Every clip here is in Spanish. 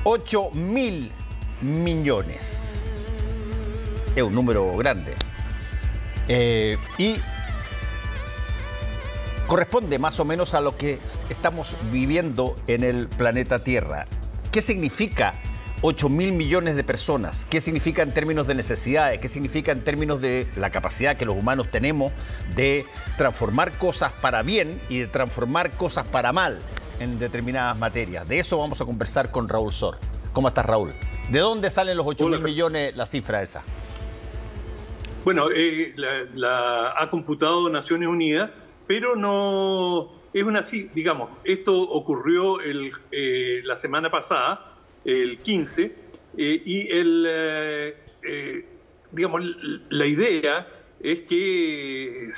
8.000 millones. Es un número grande. Y corresponde más o menos a lo que estamos viviendo en el planeta Tierra. ¿Qué significa 8.000 millones de personas? ¿Qué significa en términos de necesidades? ¿Qué significa en términos de la capacidad que los humanos tenemos de transformar cosas para bien y de transformar cosas para mal en determinadas materias? De eso vamos a conversar con Raúl Sor. ¿Cómo estás, Raúl? ¿De dónde salen los 8.000 millones, la cifra esa? Bueno, la ha computado Naciones Unidas, pero no es una, digamos, esto ocurrió la semana pasada, el 15, y digamos, la idea es que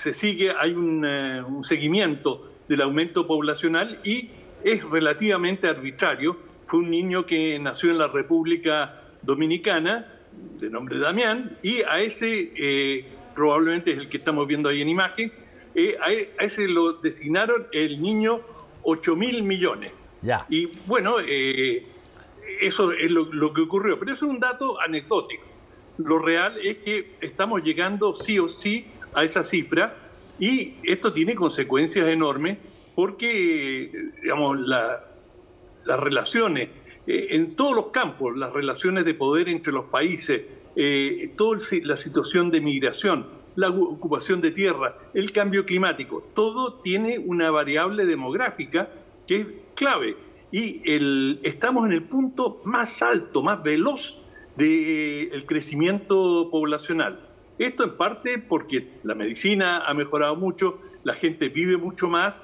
hay un seguimiento del aumento poblacional y es relativamente arbitrario. Fue un niño que nació en la República Dominicana, de nombre Damián, y a ese, probablemente es el que estamos viendo ahí en imagen, a ese lo designaron el niño 8.000 millones. Ya. Y bueno, eso es lo que ocurrió, pero eso es un dato anecdótico. Lo real es que estamos llegando sí o sí a esa cifra y esto tiene consecuencias enormes porque, digamos, las relaciones en todos los campos, las relaciones de poder entre los países, toda la situación de migración, la ocupación de tierra, el cambio climático, todo tiene una variable demográfica que es clave. Y estamos en el punto más alto, más veloz del crecimiento poblacional. Esto en parte porque la medicina ha mejorado mucho, la gente vive mucho más,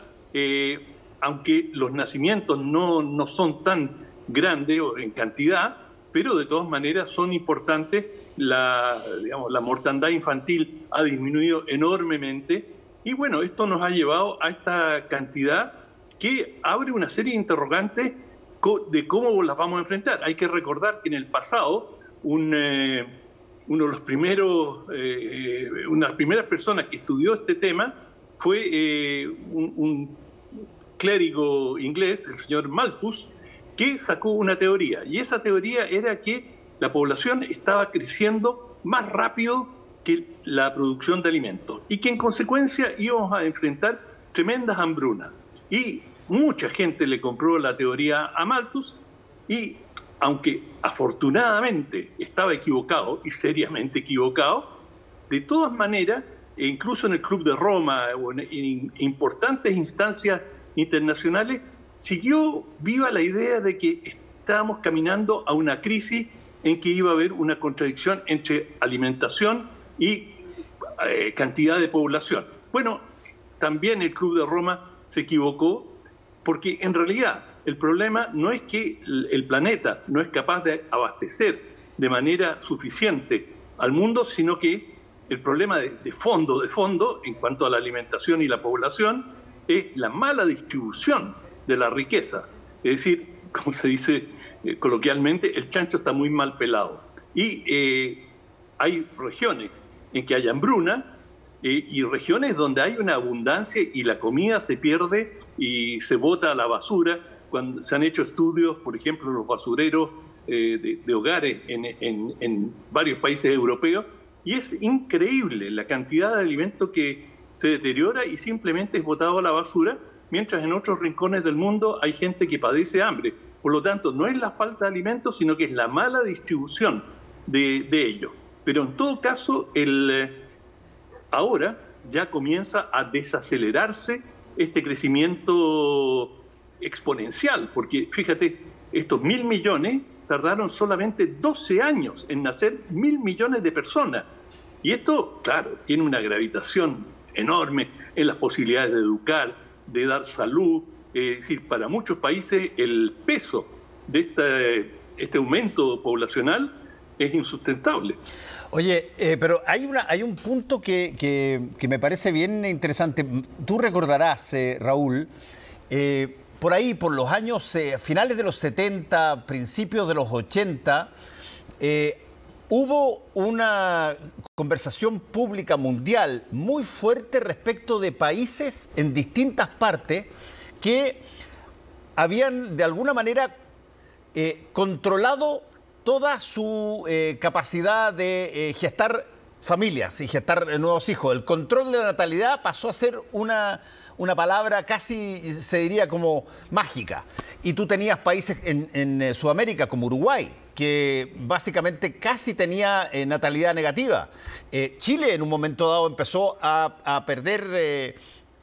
aunque los nacimientos no son tan grandes en cantidad, pero de todas maneras son importantes. Digamos, la mortandad infantil ha disminuido enormemente y bueno, esto nos ha llevado a esta cantidad que abre una serie de interrogantes de cómo las vamos a enfrentar. Hay que recordar que en el pasado uno de los primeros, una de las primeras personas que estudió este tema fue un clérigo inglés, el señor Malthus, que sacó una teoría. Y esa teoría era que la población estaba creciendo más rápido que la producción de alimentos y que en consecuencia íbamos a enfrentar tremendas hambrunas. Y mucha gente le compró la teoría a Malthus y, aunque afortunadamente estaba equivocado y seriamente equivocado, de todas maneras, e incluso en el Club de Roma o en importantes instancias internacionales, siguió viva la idea de que estábamos caminando a una crisis en que iba a haber una contradicción entre alimentación y cantidad de población. Bueno, también el Club de Roma se equivocó porque en realidad el problema no es que el planeta no es capaz de abastecer de manera suficiente al mundo, sino que el problema de fondo en cuanto a la alimentación y la población es la mala distribución de la riqueza. Es decir, como se dice coloquialmente, el chancho está muy mal pelado. Y hay regiones en que hay hambruna y regiones donde hay una abundancia y la comida se pierde y se bota a la basura. Cuando se han hecho estudios, por ejemplo, en los basureros de hogares en varios países europeos, y es increíble la cantidad de alimento que se deteriora y simplemente es botado a la basura, mientras en otros rincones del mundo hay gente que padece hambre. Por lo tanto, no es la falta de alimentos, sino que es la mala distribución de ellos. Pero en todo caso, ahora ya comienza a desacelerarse este crecimiento exponencial, porque fíjate, estos 1.000 millones tardaron solamente 12 años en nacer 1.000 millones de personas. Y esto, claro, tiene una gravitación enorme en las posibilidades de educar, de dar salud. Es decir, para muchos países el peso de este aumento poblacional es insustentable. Oye, pero hay un punto que me parece bien interesante. Tú recordarás, Raúl, por ahí, por los años finales de los 70, principios de los 80, hubo una conversación pública mundial muy fuerte respecto de países en distintas partes que habían de alguna manera controlado toda su capacidad de gestar familias y gestar nuevos hijos. El control de la natalidad pasó a ser una palabra casi, se diría, como mágica. Y tú tenías países en Sudamérica, como Uruguay, que básicamente casi tenía natalidad negativa. Chile, en un momento dado, empezó a perder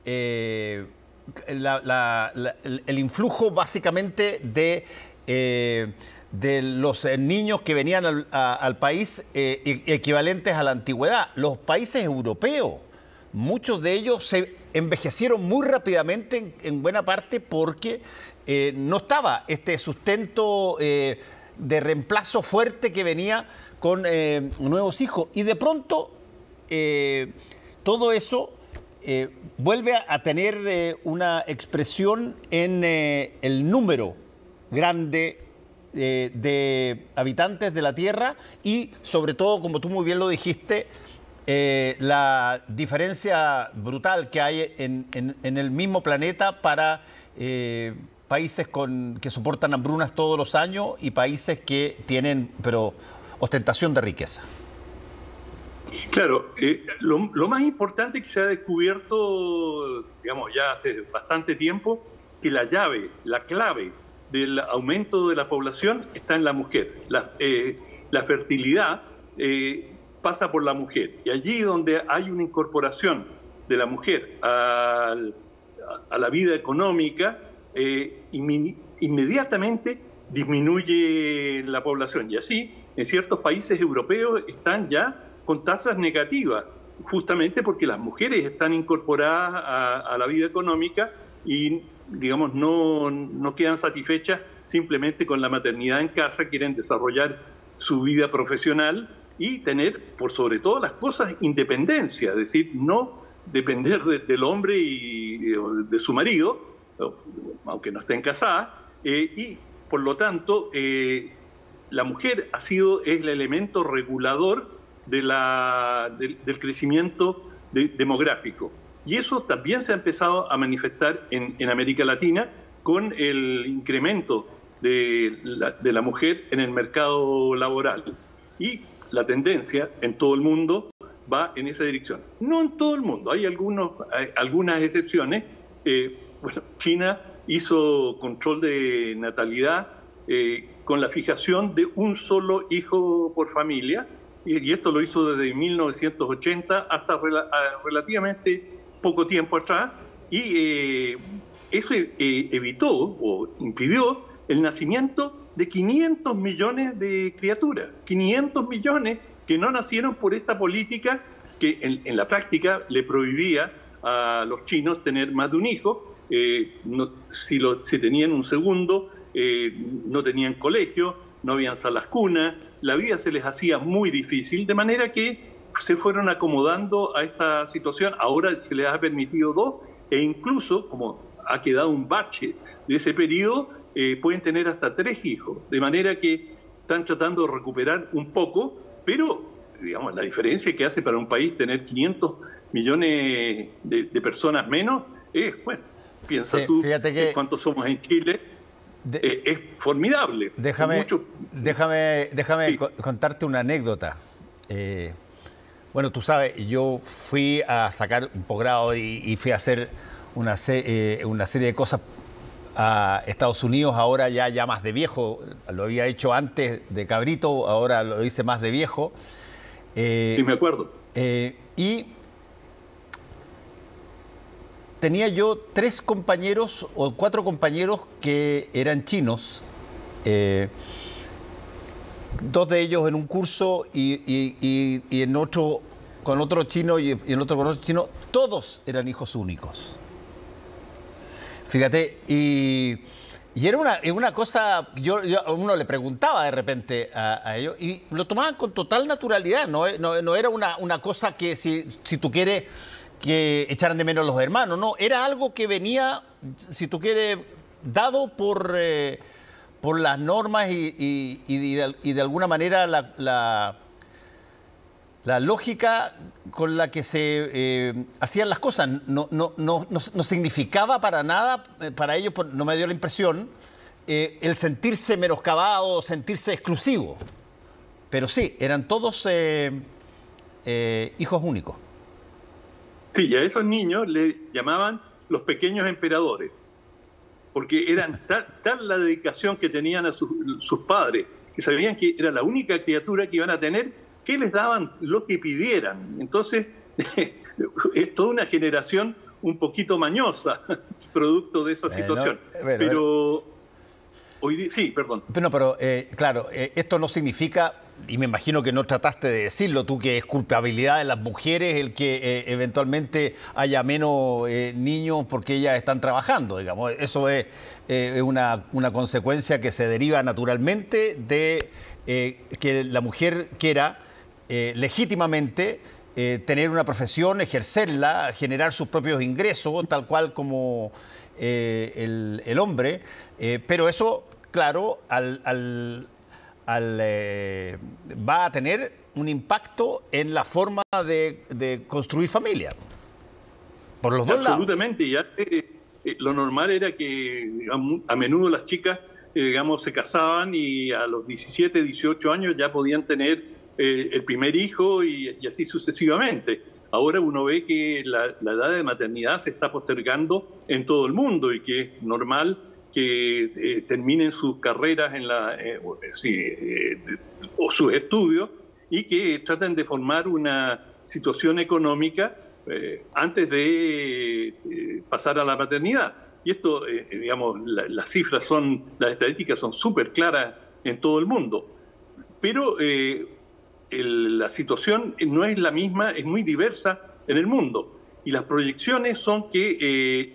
el influjo, básicamente, de los niños que venían al país equivalentes a la antigüedad. Los países europeos, muchos de ellos se envejecieron muy rápidamente en buena parte porque no estaba este sustento de reemplazo fuerte que venía con nuevos hijos. Y de pronto todo eso vuelve a tener una expresión en el número grande de habitantes de la Tierra y sobre todo, como tú muy bien lo dijiste, la diferencia brutal que hay en el mismo planeta para países que soportan hambrunas todos los años y países que tienen, pero, ostentación de riqueza. Claro, lo más importante que se ha descubierto, digamos, ya hace bastante tiempo, que la llave, la clave del aumento de la población está en la mujer. La fertilidad pasa por la mujer. Y allí donde hay una incorporación de la mujer a la vida económica, inmediatamente disminuye la población. Y así, en ciertos países europeos están ya con tasas negativas, justamente porque las mujeres están incorporadas a la vida económica y, digamos, no quedan satisfechas simplemente con la maternidad en casa, quieren desarrollar su vida profesional y tener, por sobre todas las cosas, independencia, es decir, no depender del hombre y de su marido, aunque no estén casadas, y por lo tanto la mujer es el elemento regulador del crecimiento demográfico. Y eso también se ha empezado a manifestar en América Latina con el incremento de la mujer en el mercado laboral. Y la tendencia en todo el mundo va en esa dirección. No en todo el mundo, hay algunas excepciones. Bueno, China hizo control de natalidad con la fijación de un solo hijo por familia, y esto lo hizo desde 1980 hasta relativamente poco tiempo atrás, y eso evitó o impidió el nacimiento de 500 millones de criaturas, 500 millones que no nacieron por esta política que en la práctica le prohibía a los chinos tener más de un hijo. Si tenían un segundo, no tenían colegio, no habían salas cunas, la vida se les hacía muy difícil, de manera que se fueron acomodando a esta situación. Ahora se les ha permitido 2, e incluso, como ha quedado un bache de ese periodo, pueden tener hasta 3 hijos, de manera que están tratando de recuperar un poco, pero digamos, la diferencia que hace para un país tener 500 millones de personas menos es, bueno, piensa sí, tú cuántos somos en Chile, es formidable. Déjame sí, contarte una anécdota. Bueno, tú sabes, yo fui a sacar un posgrado y fui a hacer una serie de cosas a Estados Unidos, ahora ya más de viejo. Lo había hecho antes de cabrito, ahora lo hice más de viejo. Sí, me acuerdo. Y tenía yo 3 compañeros o 4 compañeros que eran chinos. 2 de ellos en un curso y en otro con otro chino y en otro con otro chino. Todos eran hijos únicos. Fíjate, y era una cosa, uno le preguntaba de repente a ellos y lo tomaban con total naturalidad, no era una cosa que si tú quieres que echaran de menos los hermanos, no, era algo que venía, si tú quieres, dado por las normas y de alguna manera la lógica con la que se hacían las cosas. No significaba para nada, para ellos no me dio la impresión, el sentirse menoscabado, sentirse exclusivo. Pero sí, eran todos hijos únicos. Sí, y a esos niños le llamaban los pequeños emperadores, porque eran tal la dedicación que tenían a sus padres, que sabían que era la única criatura que iban a tener, que les daban lo que pidieran. Entonces, es toda una generación un poquito mañosa, producto de esa situación. Pero hoy sí, perdón. Pero claro, esto no significa, y me imagino que no trataste de decirlo tú, que es culpabilidad de las mujeres el que eventualmente haya menos niños porque ellas están trabajando, digamos. Eso es una consecuencia que se deriva naturalmente de que la mujer quiera legítimamente tener una profesión, ejercerla, generar sus propios ingresos, tal cual como el hombre, pero eso, claro, va a tener un impacto en la forma de construir familia, por los dos lados. Absolutamente, ya lo normal era que, digamos, a menudo las chicas digamos, se casaban y a los 17, 18 años ya podían tener el primer hijo y así sucesivamente. Ahora uno ve que la edad de maternidad se está postergando en todo el mundo y que es normal que terminen sus carreras o sus estudios y que traten de formar una situación económica antes de pasar a la maternidad. Y esto, digamos, las estadísticas son súper claras en todo el mundo. Pero la situación no es la misma, es muy diversa en el mundo. Y las proyecciones son que,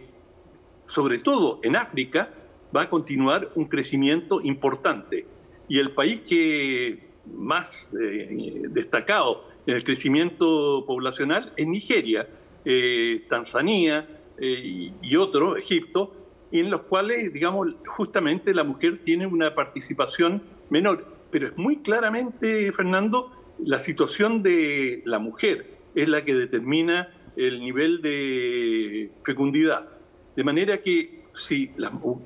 sobre todo en África, va a continuar un crecimiento importante. Y el país que más destacado en el crecimiento poblacional es Nigeria, Tanzania y otro, Egipto, en los cuales, digamos, justamente la mujer tiene una participación menor. Pero es muy claramente, Fernando, la situación de la mujer es la que determina el nivel de fecundidad. De manera que, si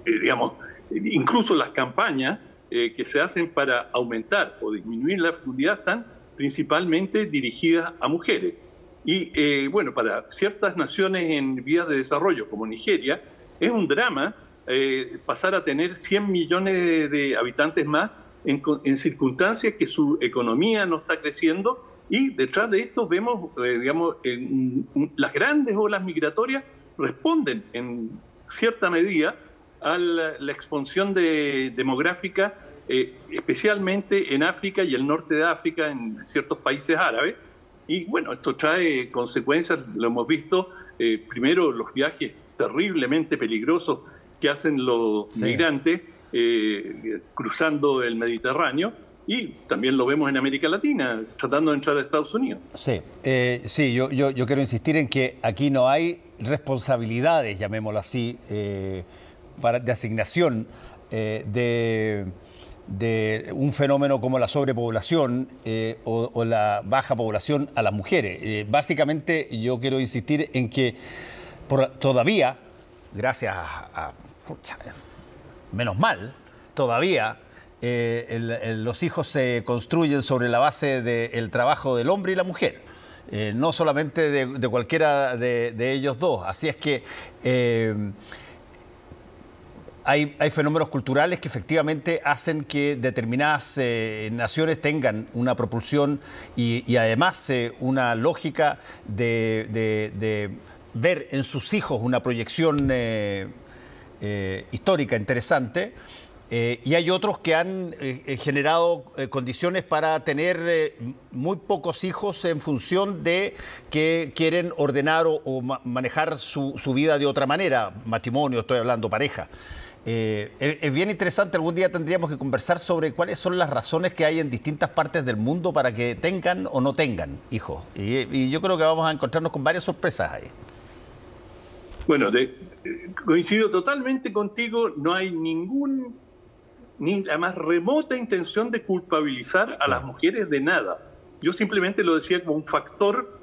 digamos, incluso las campañas que se hacen para aumentar o disminuir la fecundidad están principalmente dirigidas a mujeres. Y bueno, para ciertas naciones en vías de desarrollo, como Nigeria, es un drama pasar a tener 100 millones de habitantes más en circunstancias que su economía no está creciendo, y detrás de esto vemos, digamos, las grandes olas migratorias responden en cierta medida a la expansión demográfica, especialmente en África y el norte de África, en ciertos países árabes. Y bueno, esto trae consecuencias, lo hemos visto, primero los viajes terriblemente peligrosos que hacen los migrantes cruzando el Mediterráneo, y también lo vemos en América Latina, tratando de entrar a Estados Unidos. Sí, yo quiero insistir en que aquí no hay responsabilidades, llamémoslo así, de asignación de un fenómeno como la sobrepoblación o la baja población a las mujeres. Básicamente yo quiero insistir en que todavía, gracias menos mal, todavía los hijos se construyen sobre la base del trabajo del hombre y la mujer, no solamente de cualquiera de ellos dos. Así es que hay fenómenos culturales que efectivamente hacen que determinadas naciones tengan una propulsión y además una lógica de ver en sus hijos una proyección histórica interesante. Y hay otros que han generado condiciones para tener muy pocos hijos en función de que quieren ordenar o manejar su vida de otra manera, matrimonio, estoy hablando, pareja. Es bien interesante, algún día tendríamos que conversar sobre cuáles son las razones que hay en distintas partes del mundo para que tengan o no tengan hijos. Y yo creo que vamos a encontrarnos con varias sorpresas ahí. Bueno, coincido totalmente contigo, no hay ni la más remota intención de culpabilizar a las mujeres de nada. Yo simplemente lo decía como un factor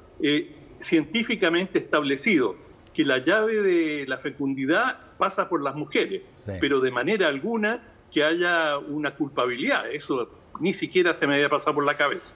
científicamente establecido, que la llave de la fecundidad pasa por las mujeres, pero de manera alguna que haya una culpabilidad. Eso ni siquiera se me había pasado por la cabeza.